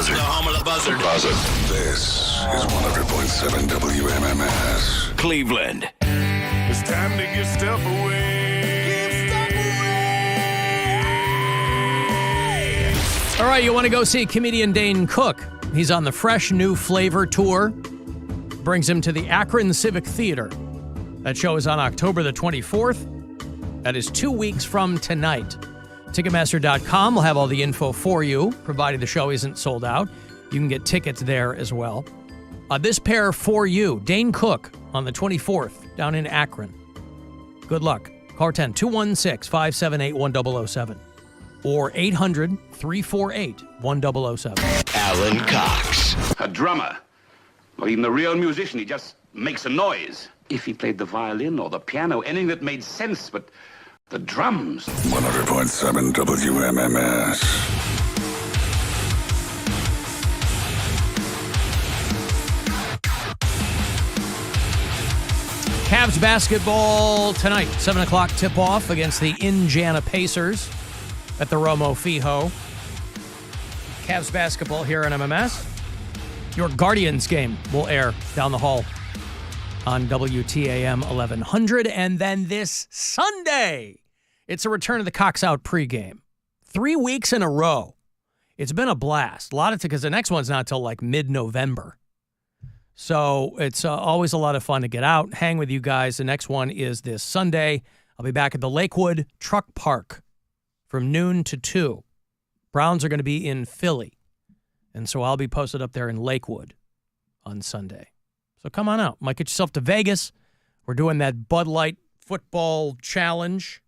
Buzzard. The home of the Buzzard. Buzzard. This is 100.7 WMMS. Cleveland. It's time to give stuff away. All right, you want to go see comedian Dane Cook. He's on the Fresh New Flavor Tour. Brings him to the Akron Civic Theater. That show is on October the 24th. That is 2 weeks from tonight. Ticketmaster.com will have all the info for you, provided the show isn't sold out. You can get tickets there as well. This pair for you, Dane Cook, on the 24th, down in Akron. Good luck. Call 10-216-578-1007 or 800-348-1007. Alan Cox. A drummer, or even a real musician, he just makes a noise. If he played the violin or the piano, anything that made sense, but the drums. 100.7 WMMS. Cavs basketball tonight, 7 o'clock tip-off against the Indiana Pacers at the Romo Fijo. Cavs basketball here on MMS. Your Guardians game will air down the hall on WTAM 1100. And then this Sunday, it's a return of the Cox Out pregame. 3 weeks in a row. It's been a blast. A lot of because the next one's not till like mid-November. So it's always a lot of fun to get out, hang with you guys. The next one is this Sunday. I'll be back at the Lakewood Truck Park from noon to 2. Browns are going to be in Philly. And so I'll be posted up there in Lakewood on Sunday. So come on out. Might get yourself to Vegas. We're doing that Bud Light football challenge.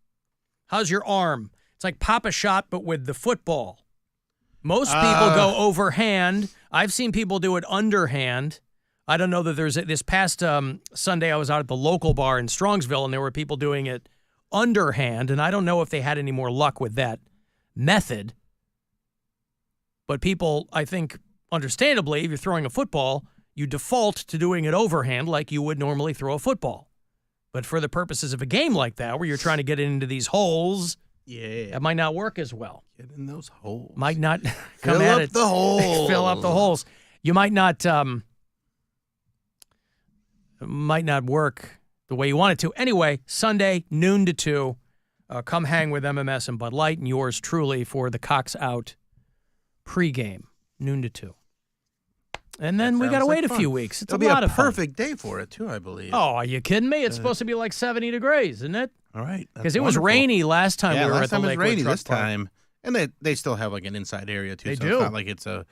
How's your arm? It's like pop a shot, but with the football. Most people go overhand. I've seen people do it underhand. I don't know that there's this past Sunday I was out at the local bar in Strongsville, and there were people doing it underhand, and I don't know if they had any more luck with that method. But people, I think, understandably, if you're throwing a football, you default to doing it overhand like you would normally throw a football. But for the purposes of a game like that, where you're trying to get into these holes, that might not work as well. Get in those holes. Might not come at it. Fill up the holes. Fill up the holes. You might not work the way you want it to. Anyway, Sunday, noon to 2. Come hang with MMS and Bud Light and yours truly for the Cox Out pregame, noon to 2. And then we got to wait a few weeks. It's It'll a lot be a of fun. perfect day for it, too, I believe. Oh, are you kidding me? It's supposed to be like 70 degrees, isn't it? All right. Because it was rainy last time we were at the Lakewood Last time it was rainy Truck this Park. time. And they still have like an inside area, too. They so do. It's not like it's a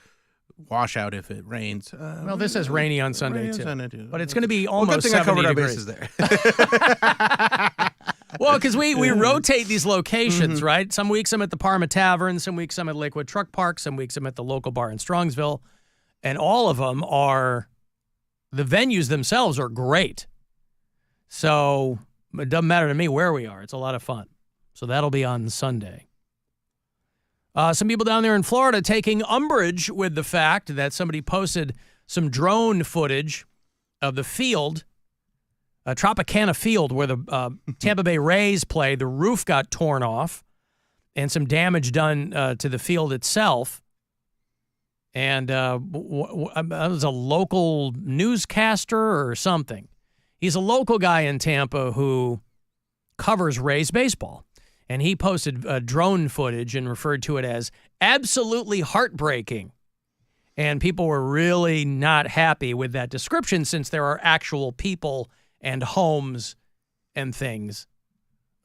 washout if it rains. Well, this is rainy on Sunday, rainy on too. Sunday, too. But it's going to be almost good thing 70 I covered degrees. our bases there. Well, because we rotate these locations, right? Some weeks I'm at the Parma Tavern, some weeks I'm at Lakewood Truck Park, some weeks I'm at the local bar in Strongsville. And all of them are, the venues themselves are great. So it doesn't matter to me where we are. It's a lot of fun. So that'll be on Sunday. Some people down there in Florida taking umbrage with the fact that somebody posted some drone footage of the field, Tropicana Field, where the Tampa Bay Rays play. The roof got torn off and some damage done to the field itself. And I was a local newscaster or something. He's a local guy in Tampa who covers Rays baseball. And he posted drone footage and referred to it as absolutely heartbreaking. And people were really not happy with that description since there are actual people and homes and things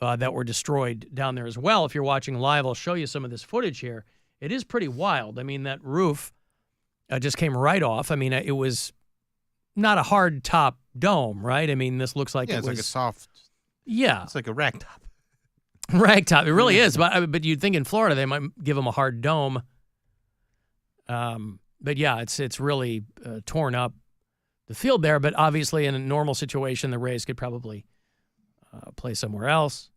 that were destroyed down there as well. If you're watching live, I'll show you some of this footage here. It is pretty wild. I mean, that roof just came right off. I mean, it was not a hard top dome, right? I mean, this looks like it was like a soft. Yeah. It's like a rag top. Rag top. It really is. But you'd think in Florida they might give them a hard dome. But yeah, it's really torn up the field there. But obviously in a normal situation, the Rays could probably play somewhere else.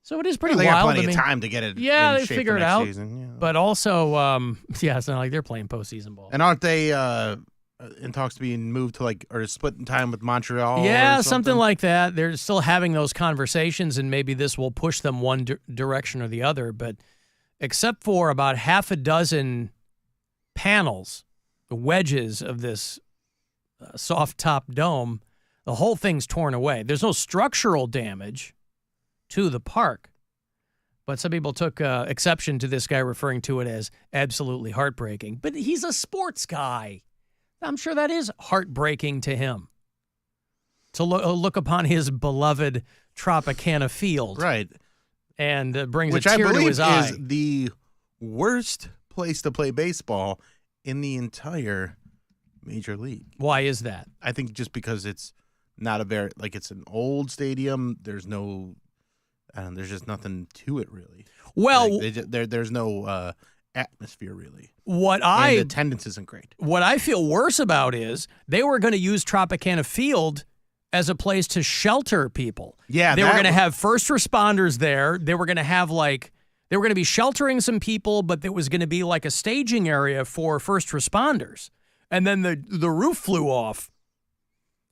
So it is pretty they wild. Got plenty of time to get it. Yeah, in they shape figure for it next out. Season, yeah. But also, it's not like they're playing postseason ball. And aren't they in talks to being moved to or split in time with Montreal? Yeah, or something like that. They're still having those conversations, and maybe this will push them one direction or the other. But except for about half a dozen panels, the wedges of this soft top dome, the whole thing's torn away. There's no structural damage to the park, but some people took exception to this guy referring to it as absolutely heartbreaking. But he's a sports guy. I'm sure that is heartbreaking to him to look upon his beloved Tropicana field. Right. And brings Which a tear I to believe his eye. is the worst place to play baseball in the entire Major League. Why is that? I think just because it's not a very, like, it's an old stadium. There's no, there's just nothing to it really. Well, like there's no atmosphere really. And the attendance isn't great. What I feel worse about is they were going to use Tropicana Field as a place to shelter people. Yeah, they were going to have first responders there. They were going to have they were going to be sheltering some people, but there was going to be like a staging area for first responders. And then the roof flew off.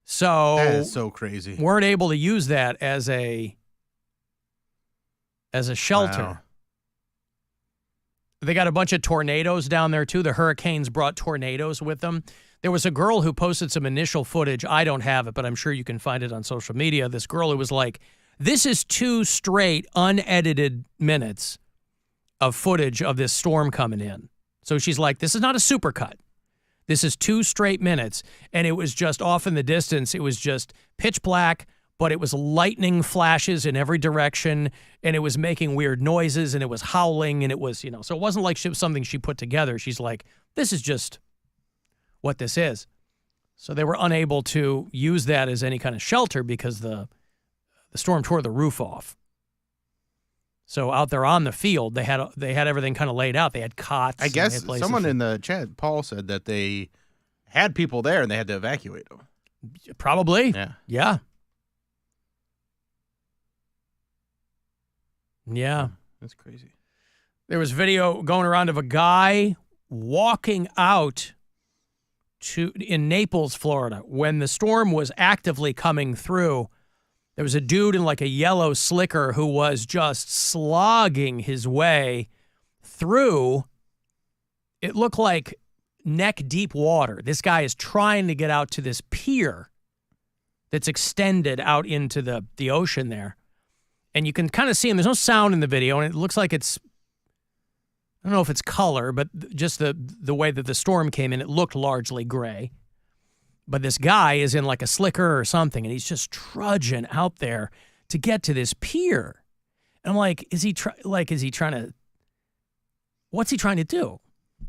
So that is so crazy. Weren't able to use that as a shelter. Wow. They got a bunch of tornadoes down there too. The hurricanes brought tornadoes with them. There was a girl who posted some initial footage. I don't have it, but I'm sure you can find it on social media. This girl who was like, this is 2 straight unedited minutes of footage of this storm coming in. So she's like, this is not a supercut. This is 2 straight minutes. And it was just off in the distance. It was just pitch black, but it was lightning flashes in every direction. And it was making weird noises and it was howling. And it was, so it wasn't like something she put together. She's like, this is just what this is. So they were unable to use that as any kind of shelter because the storm tore the roof off. So out there on the field, they had everything kind of laid out. They had cots. I guess someone in the chat, Paul, said that they had people there and they had to evacuate them. Probably. Yeah. That's crazy. There was video going around of a guy walking out in Naples, Florida, when the storm was actively coming through. There was a dude in like a yellow slicker who was just slogging his way through. It looked like neck-deep water. This guy is trying to get out to this pier that's extended out into the ocean there. And you can kind of see him. There's no sound in the video, and it looks like it's, I don't know if it's color, but just the way that the storm came in, it looked largely gray. But this guy is in like a slicker or something, and he's just trudging out there to get to this pier. And I'm like, what's he trying to do?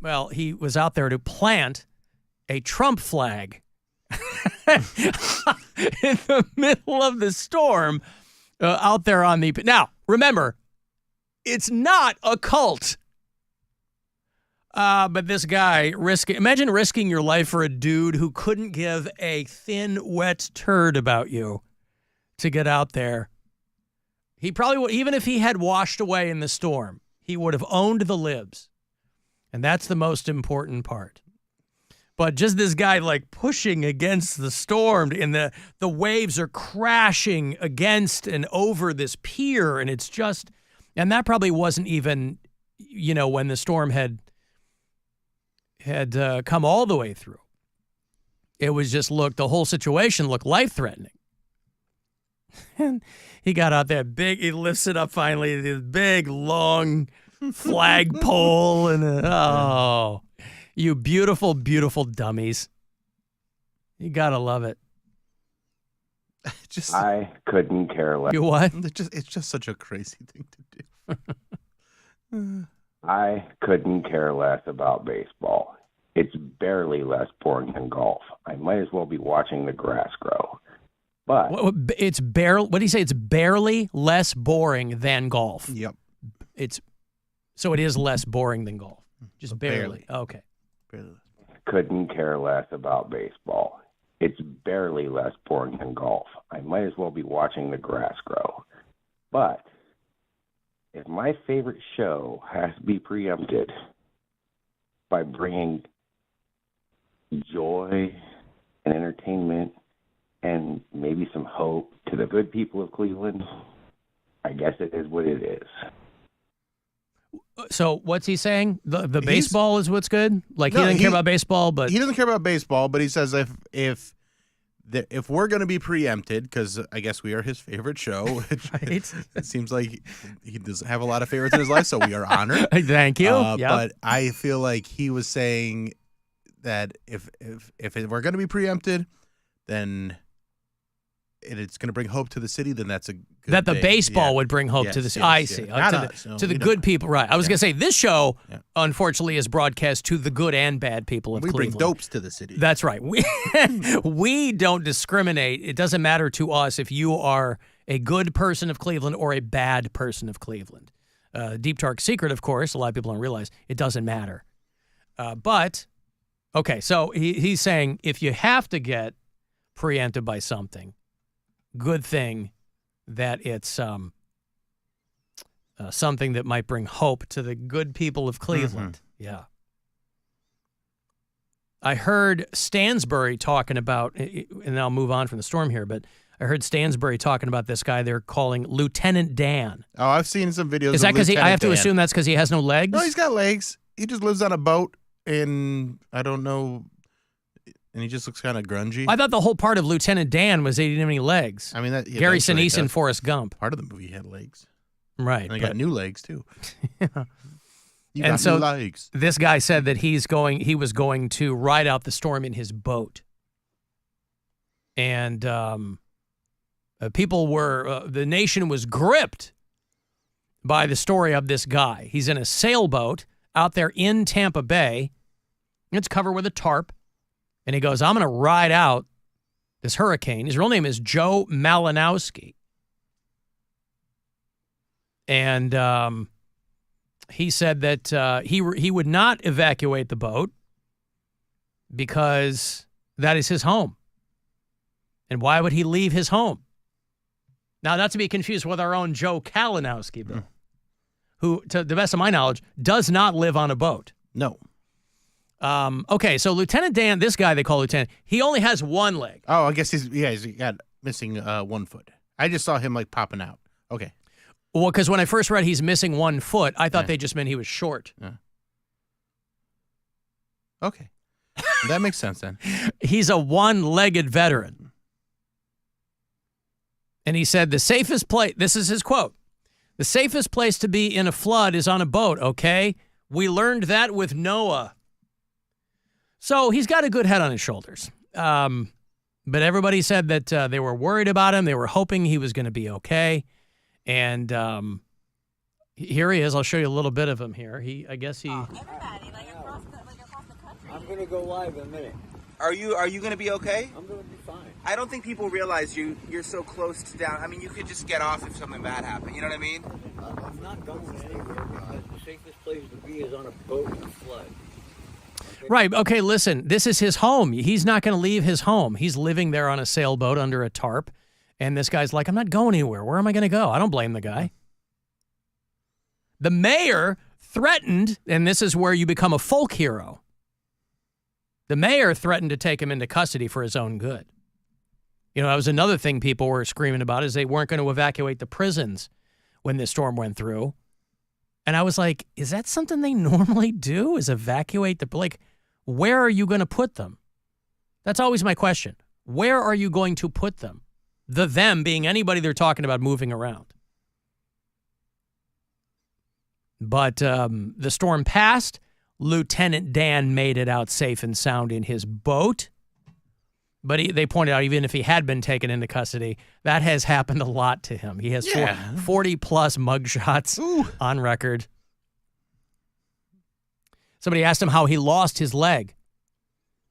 Well, he was out there to plant a Trump flag in the middle of the storm out there on the... Now, remember, it's not a cult. But this guy imagine risking your life for a dude who couldn't give a thin, wet turd about you to get out there. He probably would, even if he had washed away in the storm, he would have owned the libs. And that's the most important part. But just this guy like pushing against the storm and the waves are crashing against and over this pier. And it's just, and that probably wasn't even, when the storm had come all the way through. It was just the whole situation looked life-threatening. And he got out there he lifts it up finally, this big, long flagpole, and you beautiful, beautiful dummies. You gotta love it. I couldn't care less. You what? It's just such a crazy thing to do. I couldn't care less about baseball. It's barely less boring than golf. I might as well be watching the grass grow. But it's barely. What do you say? It's barely less boring than golf. Yep. So it is less boring than golf. Just barely. Okay. Barely. Couldn't care less about baseball. It's barely less boring than golf. I might as well be watching the grass grow. But if my favorite show has to be preempted by bringing joy and entertainment and maybe some hope to the good people of Cleveland, I guess it is what it is. So what's he saying? The baseball is what's good? Like he doesn't care about baseball, but... He doesn't care about baseball, but he says if we're going to be preempted, because I guess we are his favorite show, which Right. it seems like he doesn't have a lot of favorites in his life, so we are honored. Thank you. Yep. But I feel like he was saying that if we're going to be preempted, then it's going to bring hope to the city, then that's a good that the thing. baseball would bring hope to the city. I see. Not to us, the, to the good people. Right. I was going to say, this show, Yeah. unfortunately, is broadcast to the good and bad people of We bring Cleveland. dopes to the city. That's right. We don't discriminate. It doesn't matter to us if you are a good person of Cleveland or a bad person of Cleveland. Deep dark secret, of course, a lot of people don't realize it doesn't matter. But, okay, so he's saying if you have to get preempted by something, good thing that it's something that might bring hope to the good people of Cleveland. Yeah. I heard Stansbury talking about, and I'll move on from the storm here, but I heard Stansbury talking about this guy they're calling Lieutenant Dan. Oh, I've seen some videos. Is that because I have to Dan. assume that's because he has no legs? No, he's got legs. He just lives on a boat in, I don't know, and he just looks kind of grungy. I thought the whole part of Lieutenant Dan was that he didn't have any legs. I mean, Gary that's what he Sinise and does. Forrest Gump. Part of the movie had legs. Right. And they got new legs, too. You And got so new legs. this guy said that he was going to ride out the storm in his boat. And the nation was gripped by the story of this guy. He's in a sailboat out there in Tampa Bay. It's covered with a tarp. And he goes, I'm going to ride out this hurricane. His real name is Joe Malinowski. And he said that he would not evacuate the boat because that is his home. And why would he leave his home? Now, not to be confused with our own Joe Kalinowski, Bill, who, to the best of my knowledge, does not live on a boat. No. Okay, so Lieutenant Dan, this guy they call Lieutenant, he only has one leg. Oh, I guess he's got missing 1 foot. I just saw him like popping out. Okay. Well, because when I first read he's missing 1 foot, I thought they just meant he was short. Yeah. Okay. That makes sense then. He's a one-legged veteran. And he said the safest place, this is his quote, the safest place to be in a flood is on a boat, okay? We learned that with Noah. So he's got a good head on his shoulders. But everybody said that they were worried about him. They were hoping he was going to be okay. And here he is. I'll show you a little bit of him here. Everybody, across the country. I'm gonna go live in a minute. Are you gonna be okay? I'm gonna be fine. I don't think people realize you're so close to down. I mean, you could just get off if something bad happened. You know what I mean? I'm not going anywhere because the safest place to be is on a boat in a flood. Okay? Right. Okay, listen, this is his home. He's not going to leave his home. He's living there on a sailboat under a tarp. And this guy's like, I'm not going anywhere. Where am I going to go? I don't blame the guy. The mayor threatened, and this is where you become a folk hero. The mayor threatened to take him into custody for his own good. You know, that was another thing people were screaming about is they weren't going to evacuate the prisons when this storm went through. And I was like, is that something they normally do, is evacuate the, like, where are you going to put them? That's always my question. Where are you going to put them? The them being anybody they're talking about moving around. But the storm passed. Lieutenant Dan made it out safe and sound in his boat. But they pointed out, even if he had been taken into custody, that has happened a lot to him. He has 40-plus mugshots on record. Somebody asked him how he lost his leg.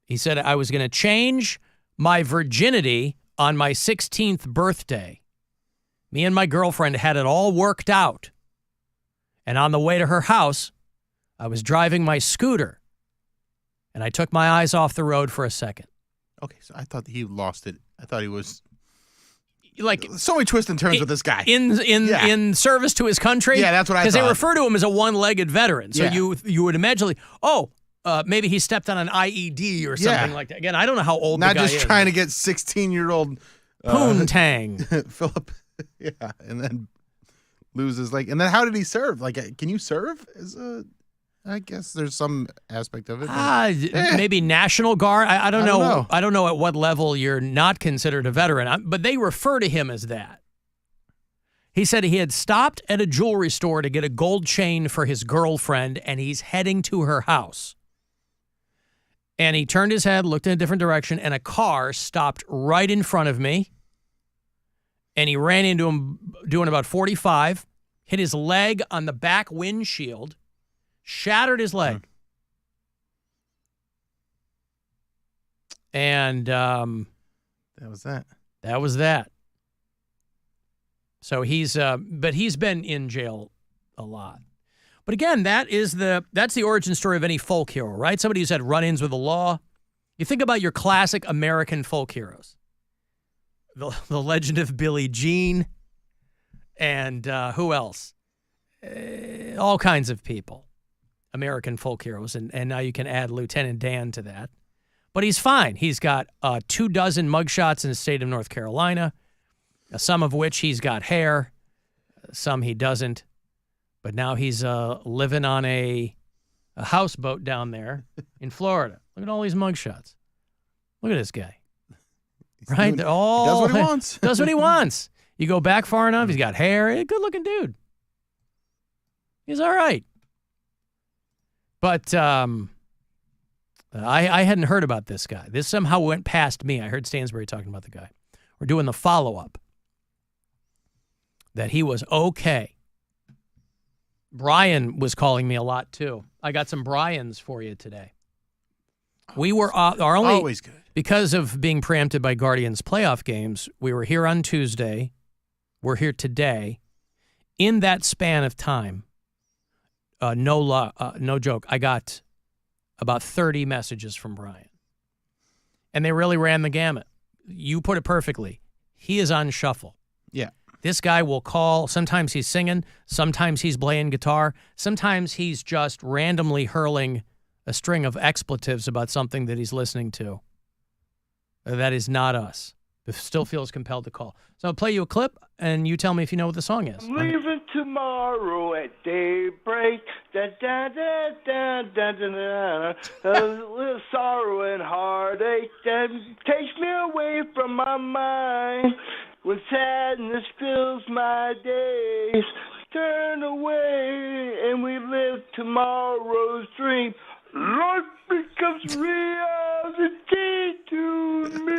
He said, I was going to change my virginity on my 16th birthday. Me and my girlfriend had it all worked out. And on the way to her house, I was driving my scooter, and I took my eyes off the road for a second. Okay, so I thought he lost it. I thought he was like so many twists and turns with this guy in service to his country. Yeah, that's what I thought. Because they refer to him as a one-legged veteran. So you would imagine, maybe he stepped on an IED or something like that. Again, I don't know how old the guy is. Not just trying to get 16-year-old Poontang Philip, and then loses like. And then how did he serve? Like, can you serve as a? I guess there's some aspect of it. Maybe National Guard. I don't know. know. I don't know at what level you're not considered a veteran, but they refer to him as that. He said he had stopped at a jewelry store to get a gold chain for his girlfriend, and he's heading to her house. And he turned his head, looked in a different direction, and a car stopped right in front of me. And he ran into him doing about 45, hit his leg on the back windshield, shattered his leg. And that was that. That was that. So he's been in jail a lot. But again, that's the origin story of any folk hero, right? Somebody who's had run-ins with the law. You think about your classic American folk heroes. The legend of Billie Jean and who else? All kinds of people. American folk heroes, and now you can add Lieutenant Dan to that. But he's fine. He's got 24 mugshots in the state of North Carolina, some of which he's got hair, some he doesn't. But now he's living on a houseboat down there in Florida. Look at all these mugshots. Look at this guy. Right? They're all, he does what he wants. Does what he wants. You go back far enough, he's got hair. Good-looking dude. He's all right. But I hadn't heard about this guy. This somehow went past me. I heard Stansbury talking about the guy. We're doing the follow-up. That he was okay. Brian was calling me a lot, too. I got some Brians for you today. We were our only... Always good. Because of being preempted by Guardians playoff games, we were here on Tuesday. We're here today. In that span of time, no joke, I got about 30 messages from Brian. And they really ran the gamut. You put it perfectly. He is on shuffle. Yeah. This guy will call. Sometimes he's singing. Sometimes he's playing guitar. Sometimes he's just randomly hurling a string of expletives about something that he's listening to. That is not us. But still feels compelled to call. So I'll play you a clip, and you tell me if you know what the song is. I'm leaving tomorrow at daybreak. Da da da da da da da. A little sorrow and heartache that takes me away from my mind. When sadness fills my days, turn away and we live tomorrow's dream. Life becomes reality to me.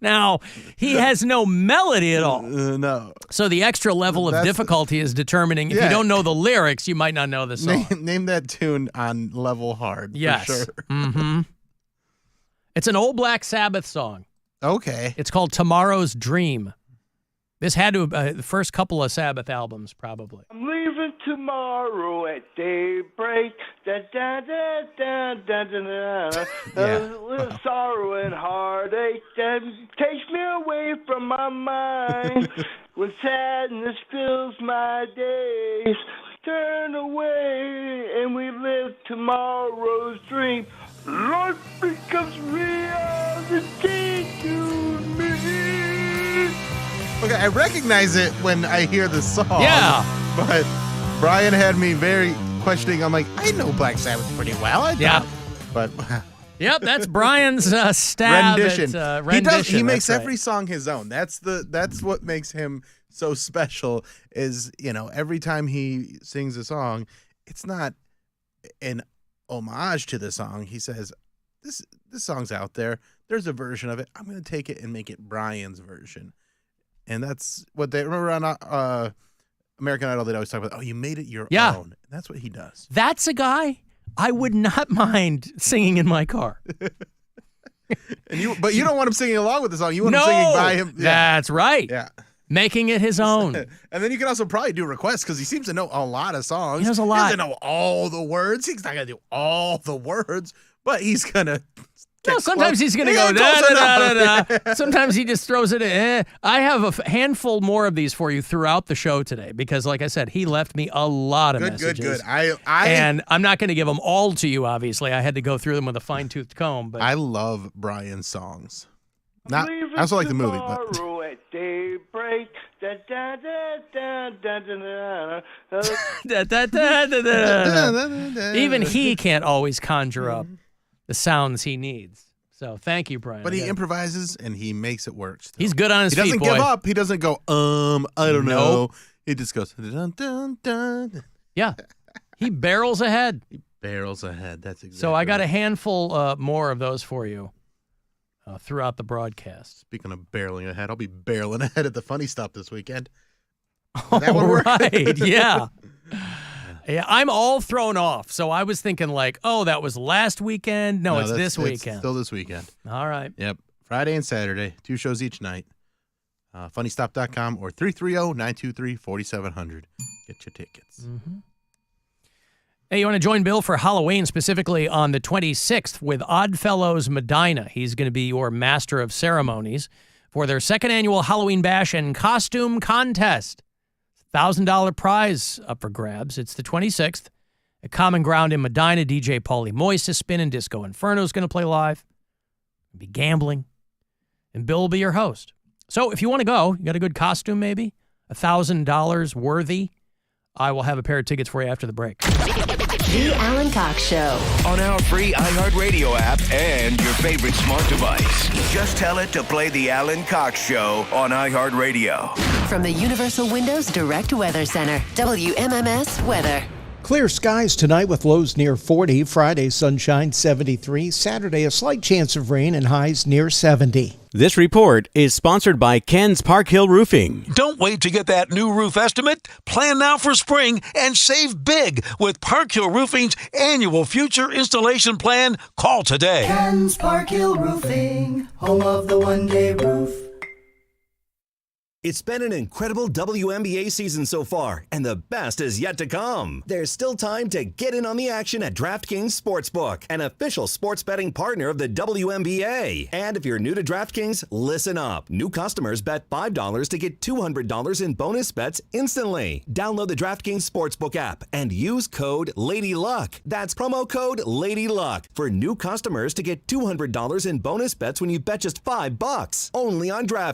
Now, he has no melody at all. No. So the extra level of difficulty is determining if you don't know the lyrics, you might not know the song. Name that tune on level hard. Yes. For sure. Mm-hmm. It's an old Black Sabbath song. Okay. It's called Tomorrow's Dream. This had to have the first couple of Sabbath albums, probably. I'm leaving tomorrow at daybreak. Da da da da da da da. A little sorrow and heartache that takes me away from my mind. When sadness fills my days, turn away and we live tomorrow's dream. Life becomes reality to me. Okay, I recognize it when I hear the song. Yeah. But Brian had me very questioning. I'm like, I know Black Sabbath pretty well. But yep, that's Brian's stab rendition. at rendition. He makes that's every right. song his own. That's what makes him so special is, every time he sings a song, it's not an homage to the song. He says, this song's out there. There's a version of it. I'm going to take it and make it Brian's version. And that's what they remember on American Idol. They'd always talk about, you made it your own. And that's what he does. That's a guy I would not mind singing in my car. But you don't want him singing along with the song. You want him singing by him. Yeah. That's right. Yeah. Making it his own. And then you can also probably do requests because he seems to know a lot of songs. He knows a lot. He doesn't know all the words. He's not going to do all the words, but he's going to. No, sometimes he's going to go da da da da da. Sometimes he just throws it in. I have a handful more of these for you throughout the show today because, like I said, he left me a lot of messages. Good. And I'm not going to give them all to you, obviously. I had to go through them with a fine-toothed comb. But I love Brian's songs. I also like the movie. But. daybreak. Da, da, da, da, da, da, da, Da, da, da, da, da. Even he can't always conjure up the sounds he needs. So thank you, Brian. But he improvises and he makes it work. Still. He's good on his feet, He doesn't boy. give up. He doesn't go, I don't know. Nope. He just goes, dun, dun, dun. Yeah. He barrels ahead. He barrels ahead. That's exactly So I got a right. handful more of those for you throughout the broadcast. Speaking of barreling ahead, I'll be barreling ahead at the Funny Stop this weekend. All That one work? right. Yeah. Yeah, I'm all thrown off. So I was thinking like, oh, that was last weekend. No, it's this weekend. Still this weekend. All right. Yep. Friday and Saturday, 2 shows each night. Funnystop.com or 330-923-4700. Get your tickets. Mm-hmm. Hey, you want to join Bill for Halloween, specifically on the 26th with Oddfellows Medina. He's going to be your master of ceremonies for their second annual Halloween Bash and Costume Contest. $1,000 prize up for grabs. It's the 26th at Common Ground in Medina. DJ Paulie Moist is spinning. Disco Inferno is going to play live. We'll be gambling. And Bill will be your host. So if you want to go, you got a good costume maybe, $1,000 worthy, I will have a pair of tickets for you after the break. The Alan Cox Show. On our free iHeartRadio app and your favorite smart device. Just tell it to play The Alan Cox Show on iHeartRadio. From the Universal Windows Direct Weather Center, WMMS Weather. Clear skies tonight with lows near 40. Friday, sunshine 73. Saturday, a slight chance of rain and highs near 70. This report is sponsored by Ken's Park Hill Roofing. Don't wait to get that new roof estimate. Plan now for spring and save big with Park Hill Roofing's annual future installation plan. Call today. Ken's Park Hill Roofing, home of the one-day roof. It's been an incredible WNBA season so far, and the best is yet to come. There's still time to get in on the action at DraftKings Sportsbook, an official sports betting partner of the WNBA. And if you're new to DraftKings, listen up. New customers bet $5 to get $200 in bonus bets instantly. Download the DraftKings Sportsbook app and use code LADYLUCK. That's promo code LADYLUCK for new customers to get $200 in bonus bets when you bet just $5. Only on DraftKings.